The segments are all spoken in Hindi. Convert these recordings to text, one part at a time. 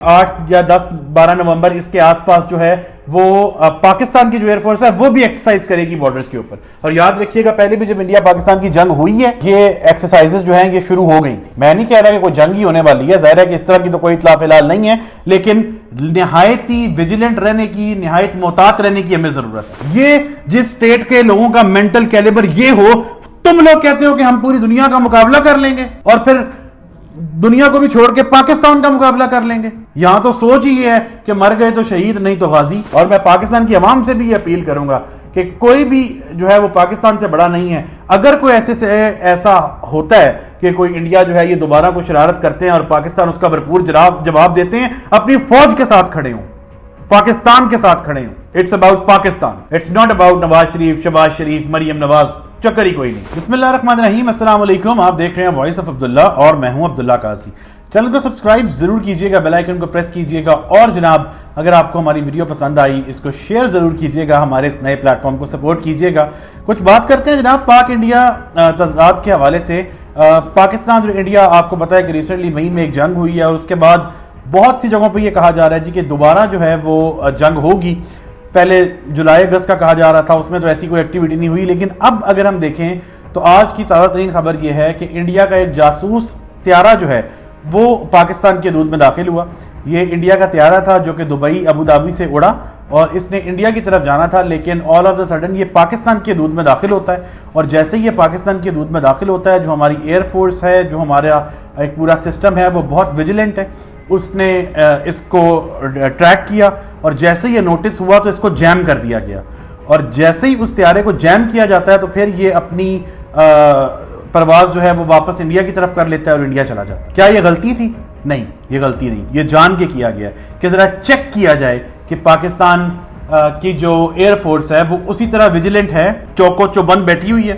8 या 10-12 नवंबर इसके आसपास जो है वो पाकिस्तान की जो एयरफोर्स है वो भी एक्सरसाइज करेगी बॉर्डर्स के ऊपर। और याद रखिएगा पहले भी जब इंडिया पाकिस्तान की जंग हुई है ये एक्सरसाइजेस जो हैं ये शुरू हो गई। मैं नहीं कह रहा कि कोई जंग ही होने वाली है, जाहिर है कि इस तरह की तो कोई इत्तला फिलहाल नहीं है, लेकिन निहायत ही विजिलेंट रहने की, निहायत मोहतात रहने की हमें जरूरत है। ये जिस स्टेट के लोगों का मेंटल कैलिबर ये हो, तुम लोग कहते हो कि हम पूरी दुनिया का मुकाबला कर लेंगे और फिर दुनिया को भी छोड़ के पाकिस्तान का मुकाबला कर लेंगे। यहां तो सोच ही है कि मर गए तो शहीद नहीं तो गाजी। और मैं पाकिस्तान की आवाम से भी अपील करूंगा कि कोई भी जो है वो पाकिस्तान से बड़ा नहीं है। अगर कोई ऐसा होता है कि कोई इंडिया जो है ये दोबारा कोई शरारत करते हैं और पाकिस्तान उसका भरपूर जवाब देते हैं, अपनी फौज के साथ खड़े हों, पाकिस्तान के साथ खड़े हों। It's about Pakistan, it's not about Nawaz Sharif, Shahbaz Sharif, Maryam Nawaz, चक्कर ही कोई नहीं। बिस्मिल्लाहिर्रहमानिर्रहीम, अस्सलाम वालेकुम। आप देख रहे हैं वॉइस ऑफ अब्दुल्ला और मैं हूं अब्दुल्ला काजी। चैनल को सब्सक्राइब जरूर कीजिएगा, बेल आइकन को प्रेस कीजिएगा और जनाब अगर आपको हमारी वीडियो पसंद आई इसको शेयर जरूर कीजिएगा, हमारे इस नए प्लेटफॉर्म को सपोर्ट कीजिएगा। कुछ बात करते हैं जनाब पाक इंडिया तज़ाद के हवाले से। पाकिस्तान और इंडिया, आपको पता है कि रिसेंटली मई में एक जंग हुई है और उसके बाद बहुत सी जगहों पर यह कहा जा रहा है जी कि दोबारा जो है वो जंग होगी। पहले जुलाई अगस्त का कहा जा रहा था, उसमें तो ऐसी कोई एक्टिविटी नहीं हुई, लेकिन अब अगर हम देखें तो आज की ताज़ा तरीन खबर यह है कि इंडिया का एक जासूस त्यारा जो है वो पाकिस्तान की हदूद में दाखिल हुआ। ये इंडिया का त्यारा था जो कि दुबई अबू धाबी से उड़ा और इसने इंडिया की तरफ जाना था, लेकिन ऑल ऑफ द सडन ये पाकिस्तान की हदूद में दाखिल होता है। और जैसे ही ये पाकिस्तान की हदूद में दाखिल होता है, जो हमारी एयरफोर्स है, जो हमारा एक पूरा सिस्टम है वो बहुत विजिलेंट है, उसने इसको ट्रैक किया और जैसे ये नोटिस हुआ तो इसको जैम कर दिया गया। और जैसे ही उस त्यारे को जैम किया जाता है तो फिर ये अपनी परवाज जो है वो वापस इंडिया की तरफ कर लेता है और इंडिया चला जाता है। क्या ये गलती थी? नहीं, ये गलती नहीं, ये जान के किया गया कि जरा चेक किया जाए कि पाकिस्तान की जो एयरफोर्स है वो उसी तरह विजिलेंट है, चौको चौबंद बैठी हुई है,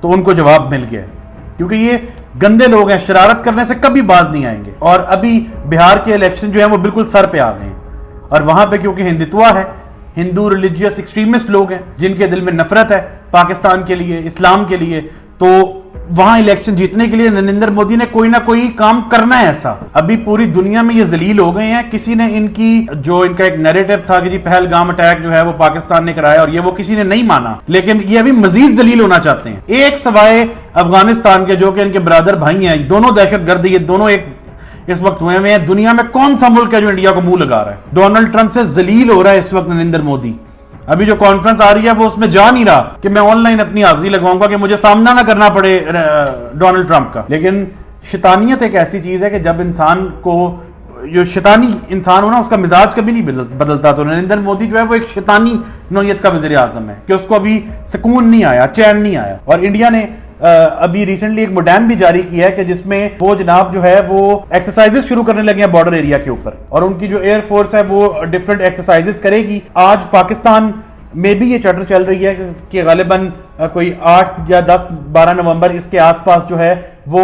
तो उनको जवाब मिल गया। क्योंकि ये गंदे लोग हैं, शरारत करने से कभी बाज नहीं आएंगे। और अभी बिहार के इलेक्शन जो है वो बिल्कुल सर पे आ गए हैं और वहां पे क्योंकि हिंदुत्व है, हिंदू रिलीजियस एक्सट्रीमिस्ट लोग हैं जिनके दिल में नफरत है पाकिस्तान के लिए, इस्लाम के लिए, तो वहां इलेक्शन जीतने के लिए नरेंद्र मोदी ने कोई ना कोई काम करना है ऐसा। अभी पूरी दुनिया में ये जलील हो गए हैं। किसी ने इनकी जो इनका एक नैरेटिव था कि जी पहलगाम अटैक जो है वो पाकिस्तान ने कराया और ये वो किसी ने नहीं माना, लेकिन ये अभी मजीद जलील होना चाहते हैं। एक सवाए अफगानिस्तान के जो कि इनके ब्रदर भाई हैं, दोनों दहशतगर्द, ये दोनों एक इस वक्त हुए हैं। दुनिया में कौन सा मुल्क है जो इंडिया को मुंह लगा रहा है? डोनाल्ड ट्रंप से जलील हो रहा है इस वक्त नरेंद्र मोदी। अभी जो कॉन्फ्रेंस आ रही है वो उसमें जा नहीं रहा कि मैं ऑनलाइन अपनी हाजिरी लगवाऊंगा कि मुझे सामना ना करना पड़े डोनाल्ड ट्रंप का। लेकिन शैतानियत एक ऐसी चीज है कि जब इंसान को, जो शैतानी इंसान हो ना, उसका मिजाज कभी नहीं बदलता। तो नरेंद्र मोदी जो है वो एक शैतानी नौयत का वज़ीर आज़म है कि उसको अभी सुकून नहीं आया, चैन नहीं आया। और इंडिया ने अभी रिसेंटली एक मोडेम भी जारी किया है कि जिसमें वो जनाब जो है वो एक्सरसाइजेस शुरू करने लगे हैं बॉर्डर एरिया के ऊपर, और उनकी जो एयरफोर्स है वो डिफरेंट एक्सरसाइजेस करेगी। आज पाकिस्तान में भी ये चटर चल रही है कि गालिबन कोई 8 या 10-12 नवंबर इसके आसपास जो है वो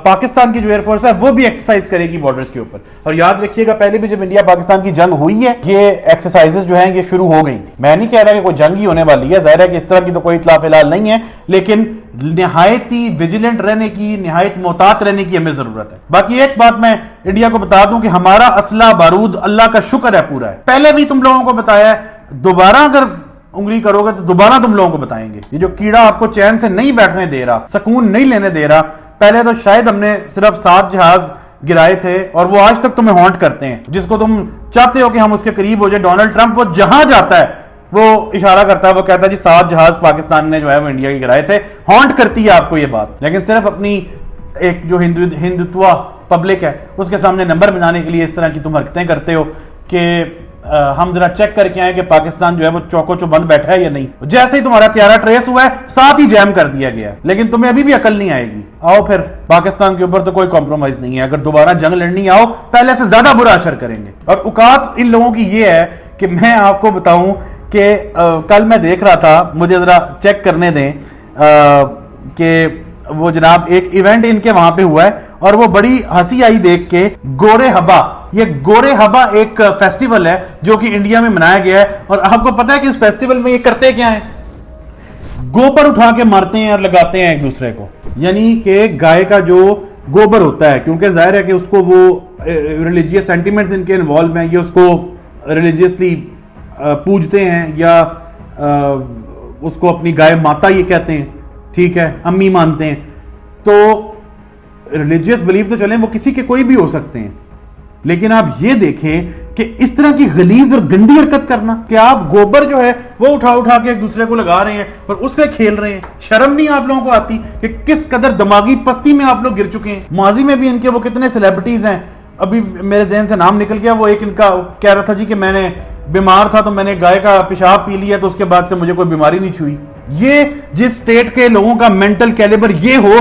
पाकिस्तान की जो एयरफोर्स है वो भी एक्सरसाइज करेगी बॉर्डर्स के ऊपर। और याद रखिएगा पहले भी जब इंडिया पाकिस्तान की जंग हुई है ये एक्सरसाइजेस जो हैं ये शुरू हो गई। मैं नहीं कह रहा कि कोई जंग ही होने वाली है, जाहिर है कि इस तरह की तो कोई इत्तला फिलहाल नहीं है, लेकिन निहायत ही विजिलेंट रहने की, निहायत मोहतात रहने की हमें जरूरत है। बाकी एक बात मैं इंडिया को बता दूं कि हमारा असला बारूद अल्लाह का शुक्र है पूरा है। पहले भी तुम लोगों को बताया है, दोबारा अगर उंगली करोगे तो दोबारा तुम लोगों को बताएंगे। ये जो कीड़ा आपको चैन से नहीं बैठने दे रहा, सुकून नहीं लेने दे रहा, पहले तो शायद हमने सिर्फ 7 जहाज गिराए थे और वो आज तक तुम्हें हॉन्ट करते हैं, जिसको तुम चाहते हो कि हम उसके करीब हो जाए। डोनाल्ड ट्रंप वो जहां जाता है वो इशारा करता है, वो कहता है जी 7 जहाज पाकिस्तान ने जो है वो इंडिया के गिराए थे। हॉन्ट करती है आपको ये बात, लेकिन सिर्फ अपनी एक जो हिंदुत्व पब्लिक है उसके सामने नंबर बनाने के लिए इस तरह की तुम हरकतें करते हो कि हम जरा चेक करके आए कि पाकिस्तान जो है वो चौको चौबंद बैठा है या नहीं। जैसे ही तुम्हारा त्यारा ट्रेस हुआ है साथ ही जैम कर दिया गया, लेकिन तुम्हें अभी भी अकल नहीं आएगी। आओ फिर, पाकिस्तान के ऊपर तो कोई कॉम्प्रोमाइज नहीं है। अगर दोबारा जंग लड़नी आओ पहले से ज्यादा बुरा असर करेंगे। और औकात इन लोगों की ये है कि मैं आपको बताऊं कि कल मैं देख रहा था, मुझे जरा चेक करने दें कि वो जनाब एक इवेंट इनके वहां पे हुआ है और वो बड़ी हंसी आई देख के। गोरे हबा, ये गोरे हबा एक फेस्टिवल है जो कि इंडिया में मनाया गया है। और आपको पता है कि इस फेस्टिवल में ये करते क्या है? गोबर उठा के मारते हैं और लगाते हैं एक दूसरे को, यानी कि गाय का जो गोबर होता है, क्योंकि जाहिर है कि उसको वो रिलीजियस सेंटिमेंट्स इनके इन्वॉल्व हैं, ये उसको रिलीजियसली पूजते हैं या उसको अपनी गाय माता ये कहते हैं, ठीक है, अम्मी मानते हैं। तो रिलीजियस बिलीफ तो चलें वो किसी के कोई भी हो सकते हैं, लेकिन आप ये देखें कि इस तरह की गलीज और गंदी हरकत करना कि आप गोबर जो है वो उठा उठा के एक दूसरे को लगा रहे हैं और उससे खेल रहे हैं। शर्म नहीं आप लोगों को आती कि किस कदर दिमागी पस्ती में आप लोग गिर चुके हैं। माजी में भी इनके वो कितने सेलिब्रिटीज हैं, अभी मेरे जहन से नाम निकल गया, वो एक इनका कह रहा था जी कि मैंने बीमार था तो मैंने गाय का पेशाब पी लिया तो उसके बाद से मुझे कोई बीमारी नहीं छुई। ये जिस स्टेट के लोगों का मेंटल कैलिबर ये हो,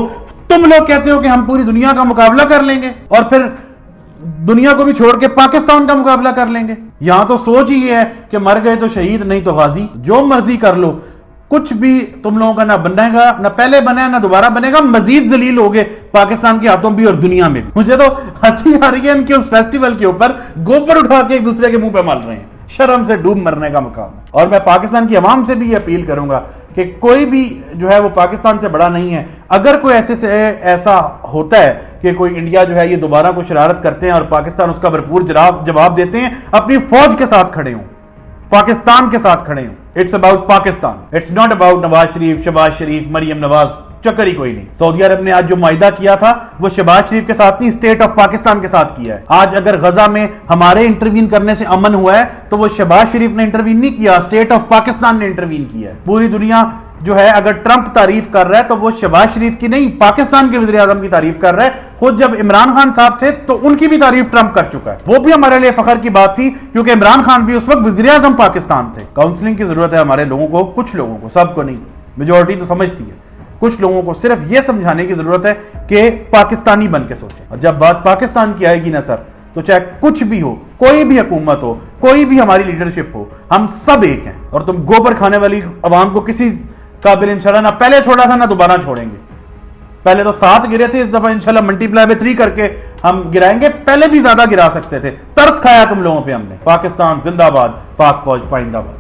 तुम लोग कहते हो कि हम पूरी दुनिया का मुकाबला कर लेंगे और फिर दुनिया को भी छोड़ के पाकिस्तान का मुकाबला कर लेंगे। यहां तो सोच ही है कि मर गए तो शहीद, नहीं तो गाजी, जो मर्जी कर लो, कुछ भी तुम लोगों का ना बनेगा, ना पहले बने ना दोबारा बनेगा, मजीद जलील हो गए पाकिस्तान के हाथों भी और दुनिया में भी। मुझे तो हंसी आ रही है इनके उस फेस्टिवल के ऊपर गोबर उठा के एक दूसरे के मुंह पे मार रहे हैं, शर्म से डूब मरने का मुकाम। और मैं पाकिस्तान की आवाम से भी अपील करूंगा कि कोई भी जो है वो पाकिस्तान से बड़ा नहीं है। अगर कोई ऐसा होता है कि कोई इंडिया जो है ये दोबारा कोई शरारत करते हैं और पाकिस्तान उसका भरपूर जवाब देते हैं, अपनी फौज के साथ खड़े हों, पाकिस्तान के साथ खड़े हों। It's about Pakistan, it's not about Nawaz Sharif, Shahbaz Sharif, Maryam Nawaz, चक्कर ही कोई नहीं। सऊदी अरब ने आज जो मायदा किया था वो शहबाज शरीफ के साथ नहीं, स्टेट ऑफ पाकिस्तान के साथ किया है। आज अगर गजा में हमारे इंटरवीन करने से अमन हुआ है तो वो शहबाज शरीफ ने इंटरवीन नहीं किया, स्टेट ऑफ पाकिस्तान ने इंटरवीन किया है। पूरी दुनिया जो है अगर ट्रंप तारीफ कर रहा है तो वो शहबाज शरीफ की नहीं, पाकिस्तान के वज़ीर आज़म की तारीफ कर रहा है। खुद जब इमरान खान साहब थे तो उनकी भी तारीफ ट्रंप कर चुका है। वो भी हमारे लिए फखर की बात थी क्योंकि इमरान खान भी उस वक्त वज़ीर आज़म पाकिस्तान थे। काउंसलिंग की जरूरत है हमारे लोगों को, कुछ लोगों को, सबको नहीं, मेजोरिटी तो समझती है, कुछ लोगों को सिर्फ यह समझाने की जरूरत है कि पाकिस्तानी बन के सोचें। और जब बात पाकिस्तान की आएगी ना सर, तो चाहे कुछ भी हो, कोई भी हुकूमत हो, कोई भी हमारी लीडरशिप हो, हम सब एक हैं। और तुम गोबर खाने वाली अवाम को किसी काबिल इंशाल्लाह ना पहले छोड़ा था ना दोबारा छोड़ेंगे। पहले तो 7 गिरे थे, इस दफा इंशाल्लाह मल्टीप्लाई बाय 3 करके हम गिराएंगे। पहले भी ज्यादा गिरा सकते थे, तरस खाया तुम लोगों पे हमने। पाकिस्तान जिंदाबाद, पाक फौज पाइंदाबाद।